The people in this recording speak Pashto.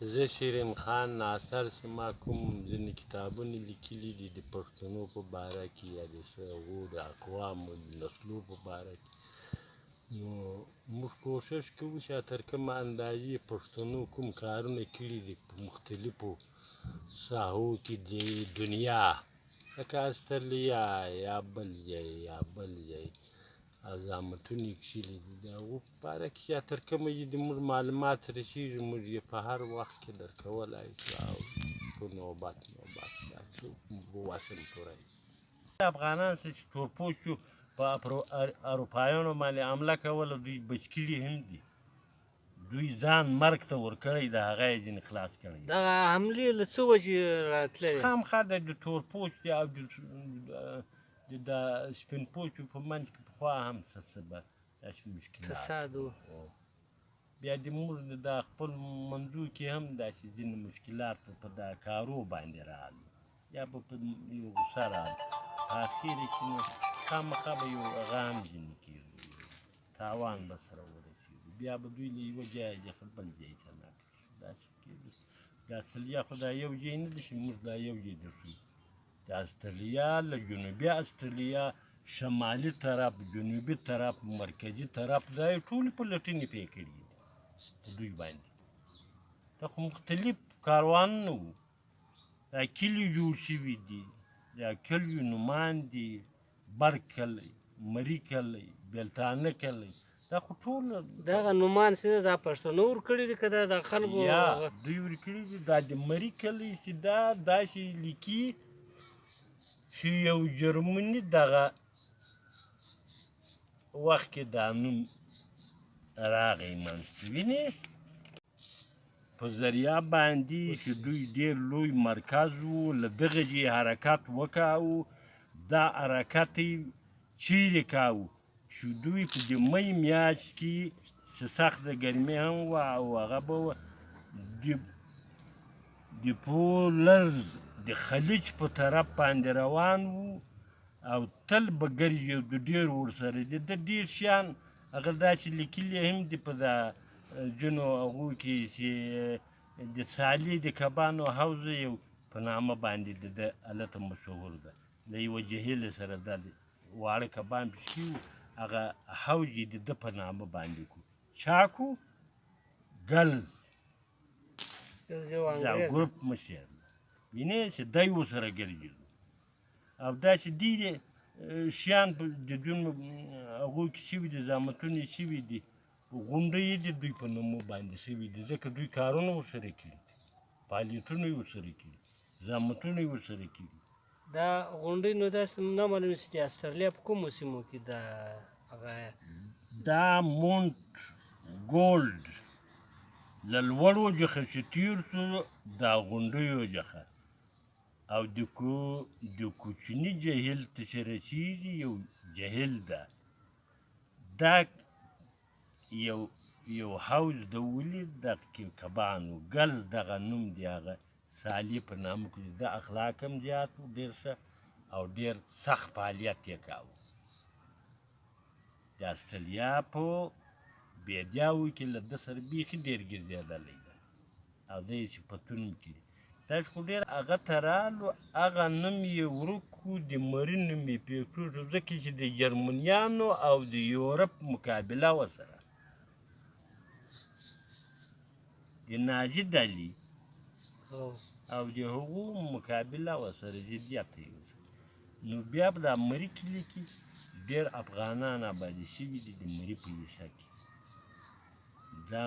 زه شیرین خان ناصر زما کوم ځینې کتابونه لیکلي دي د پښتنو په باره کې یا د هغو د اقوامو د نسلو په باره کې. نو موږ کوښښ کوو چې تر کومه اندازې پښتنو کوم کارونه کړي دي په مختلفو ساحو کې د دنیا، لکه استرالیا یا بل ځای زحمتونه یې کښلي دي، د هغو په باره کې چې تر کومه چې زموږ معلومات رسېږي موږ یې په هر وخت کې درکولی شو او په نوبت په وسم پوره افغانان چې تورپوستو په اروپایانو باندې حمله کوله دوی بچ کړي هم دي، دوی ځان مرګ ته ورکړی د هغه یې ځینې خلاص کړی. دغه حملې له څه وجې راتللې؟ خامخا د تورپوستي او د سپین پوستو په منځ کې پخوا هم څه به داسې مشکلات فساد و. بیا د موږ د خپل منځو کې هم داسې ځینې مشکلات په دا کارو باندې راغلي، یا به په یو غوسه راغلي، په اخر کې نو خامخا به یو هغه هم ځینې کېږي، تاوان به سره ورسېږي، بیا به دوی له یوه ځایه څخه بل ځای ته نقل شي. داسې کېږي. د استرالیا خو دا یو ځای نه دی چې موږ دا یو ځای درښیو. د استرالیا له جنوبي استرالیا شمالي طرف، جنوبي طرف، مرکزي طرف دا یې ټولې پلټنې پرې کړي دي په دوی باندې. دا خو مختلف کاروانونه وو، دا کلي جوړ شوي دي، دا کلیو نومان دي، بر کلی، مري کلی، بېلتانه کلی، دا خو ټول دغه نومان چې دا پښتنو ورکړي دي که دا د خلکو؟ یا دوی ورکړي دي. دا د مري کلی چې دا داسې لیکي چې یو جرمني دغه وخت کې دا نوم راغی منځته، وینې په ذریعه باندې چې دوی ډېر لوی مرکز و، له دغه ځای حرکت وکاوه. دا حرکت یې چیرې کاوه چې دوی په د می میاشت کې چې سخته ګرمي هم وه او هغه به د پولرز د خلیج په طرف باندې روان وو او تل به ګرځي او د ډېر ورسره دي. د ډېر شیان هغه داسې لیکلي هم دي په دا ځینو هغو کې چې د سالي د کبانو حوض یو په نامه باندې د ده هلته مشهور ده، له یوه جهیل سره دا واړه کبان پکې وو، هغه حوض یې د ده په نامه باندې کړو، چاکو ګلز دا ګروپ مشر وینې چې دی ورسره ګرځېدو. او داسې ډېرې شیان د دوی هغو کې شوي دي، زحمتونه یې شوي دي، غونډۍ یې د دوی په نومو باندې شوي دي، ځکه دوی کارونه ورسره کړي دي، فعالیتونه یې ورسره کړي، زحمتونه یې ورسره کړي. دا غونډۍ نو داسې نه معلومه چې د استرالیا په کومو سیمو کې دا مونټ ګولډ له لوړو څخه چې تېر شو دا غونډیو څخه او د کوچني جهیل ته چې رسېږي یو جهیل ده، دا یو حوض د ولید د کبانو ګلز دغه نوم دی، هغه سالي په نامه کې د اخلاق هم زیات و ډېر ښه او ډېر سخت فعالیت یې کاوه. د استرالیا په بیدیاوو کې له ده سره بیخي ډېر ګرځېدلی ده او ده یې صفتونه هم کړي. دا خو ډېر هغه ته رالو، هغه نوم یې ورک کړو، د مري نوم یې پرېښود، ځکه چې د جرمنیانو او د یورپ مقابله ورسره د نازي ډلې او د هغو مقابله ورسره ضدیت یې نو بیا په دا مري کلي کې ډېر افغانان آبادي شوي دي د مري په حصه کې. دا